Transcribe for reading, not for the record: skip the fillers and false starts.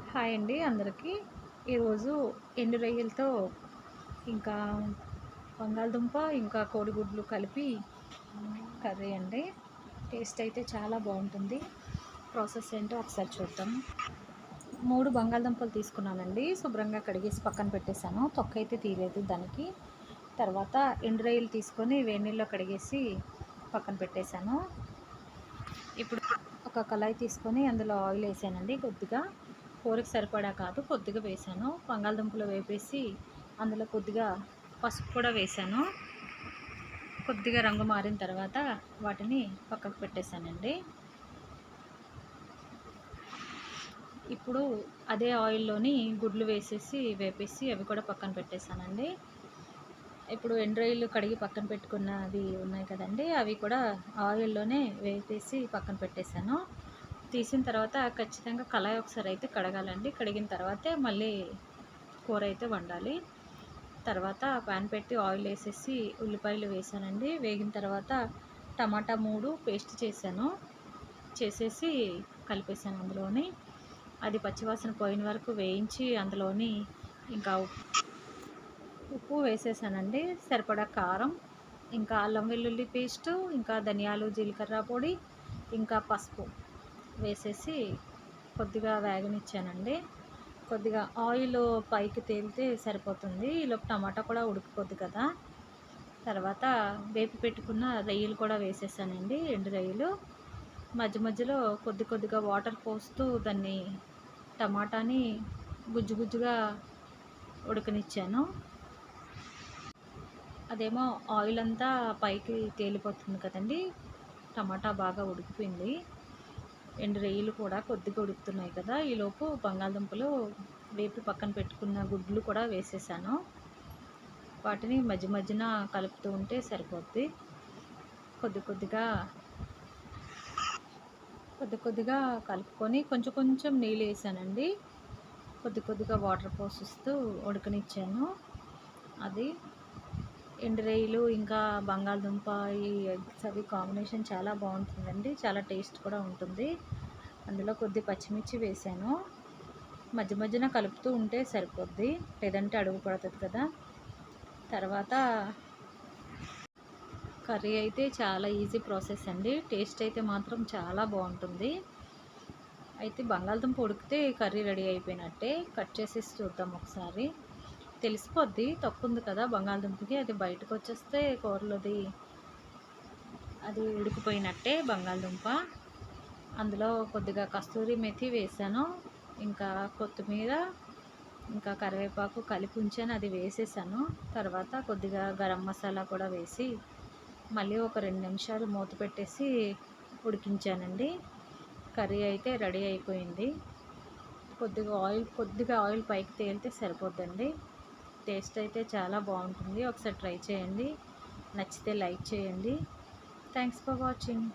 Hi అండి అందరికీ. ఈరోజు ఎండు రొయ్యలతో ఇంకా బంగాళదుంప ఇంకా కోడిగుడ్లు కలిపి కర్రీ అండి. టేస్ట్ అయితే చాలా బాగుంటుంది. ప్రాసెస్ ఏంటో ఒకసారి చూద్దాం. 3 బంగాళదుంపలు తీసుకున్నానండి. శుభ్రంగా కడిగేసి పక్కన పెట్టేశాను. తొక్క అయితే తీయలేదు దానికి. తర్వాత ఎండు రొయ్యలు తీసుకొని వేడి నీళ్ళలో కడిగేసి పక్కన పెట్టేశాను. ఇప్పుడు ఒక కళాయి తీసుకొని అందులో ఆయిల్ వేసానండి. కొద్దిగా కూరకి సరిపడా కాదు, కొద్దిగా వేసాను. బంగాళదుంపలు వేపేసి అందులో కొద్దిగా పసుపు కూడా వేసాను. కొద్దిగా రంగు మారిన తర్వాత వాటిని పక్కకు పెట్టేశానండి. ఇప్పుడు అదే ఆయిల్లోని గుడ్లు వేసేసి వేపేసి అవి కూడా పక్కన పెట్టేశానండి. ఇప్పుడు ఎండ్రాయిలు కడిగి పక్కన పెట్టుకున్నవి ఉన్నాయి కదండి, అవి కూడా ఆయిల్లోనే వేపేసి పక్కన పెట్టేశాను. తీసిన తర్వాత ఖచ్చితంగా కళాయి ఒకసారి అయితే కడగాలండి. కడిగిన తర్వాతే మళ్ళీ కూర అయితే వండాలి. తర్వాత ప్యాన్ పెట్టి ఆయిల్ వేసేసి ఉల్లిపాయలు వేసానండి. వేగిన తర్వాత టమాటా 3 పేస్ట్ చేసేసి కలిపేసాను అందులోని. అది పచ్చివాసన పోయిన వరకు వేయించి అందులోని ఇంకా ఉప్పు వేసేసానండి, సరిపడా కారం, ఇంకా అల్లం వెల్లుల్లి పేస్టు, ఇంకా ధనియాలు జీలకర్ర పొడి, ఇంకా పసుపు వేసేసి కొద్దిగా వేగనిచ్చానండి. కొద్దిగా ఆయిల్ పైకి తేలితే సరిపోతుంది. ఈలోపు టమాటా కూడా ఉడికిపోద్ది కదా. తర్వాత వేపి పెట్టుకున్న రొయ్యలు కూడా వేసేసానండి, ఎండు రొయ్యలు. మధ్య మధ్యలో కొద్దిగా వాటర్ పోస్తూ దాన్ని టమాటాని గుజ్జుగా ఉడకనిచ్చాను. అదేమో ఆయిల్ అంతా పైకి తేలిపోతుంది కదండి. టమాటా బాగా ఉడికిపోయింది. ఎండు రొయ్యలు కూడా కొద్దిగా ఉడుకుతున్నాయి కదా. ఈలోపు బంగాళదుంపలు వేపి పక్కన పెట్టుకున్న గుడ్లు కూడా వేసేసాను. వాటిని మధ్యన కలుపుతూ ఉంటే సరిపోద్ది. కొద్దిగా కలుపుకొని కొంచెం నీళ్ళు వేసానండి. కొద్దిగా వాటర్ పోసిస్తూ ఉడకనిచ్చాను. అది ఎండు రొయ్యలు ఇంకా బంగాళదుంప ఈ ఎగ్స్ అవి కాంబినేషన్ చాలా బాగుంటుందండి. చాలా టేస్ట్ కూడా ఉంటుంది. అందులో కొద్ది పచ్చిమిర్చి వేసాను. మధ్యన కలుపుతూ ఉంటే సరిపోద్ది, లేదంటే అడుగు పడుతుంది కదా. తర్వాత కర్రీ అయితే చాలా ఈజీ ప్రాసెస్ అండి. టేస్ట్ అయితే మాత్రం చాలా బాగుంటుంది. అయితే బంగాళదుంప ఉడికితే కర్రీ రెడీ అయిపోయినట్టే. కట్ చేసేసి చూద్దాం ఒకసారి, తెలిసిపోద్ది. తక్కువ ఉంది కదా బంగాళదుంపకి, అది బయటకు వచ్చేస్తే కూరలోది అది ఉడికిపోయినట్టే బంగాళదుంప. అందులో కొద్దిగా కస్తూరి మెథి వేసాను, ఇంకా కొత్తిమీర, ఇంకా కరివేపాకు కలిపి ఉంచాను, అది వేసేసాను. తర్వాత కొద్దిగా గరం మసాలా కూడా వేసి మళ్ళీ ఒక 2 నిమిషాలు మూత పెట్టేసి ఉడికించానండి. కర్రీ అయితే రెడీ అయిపోయింది. కొద్దిగా ఆయిల్ పైకి తేలితే సరిపోద్దండి. టేస్ట్ అయితే చాలా బాగుంటుంది. ఒకసారి ట్రై చేయండి. నచ్చితే లైక్ చేయండి. Thanks for watching.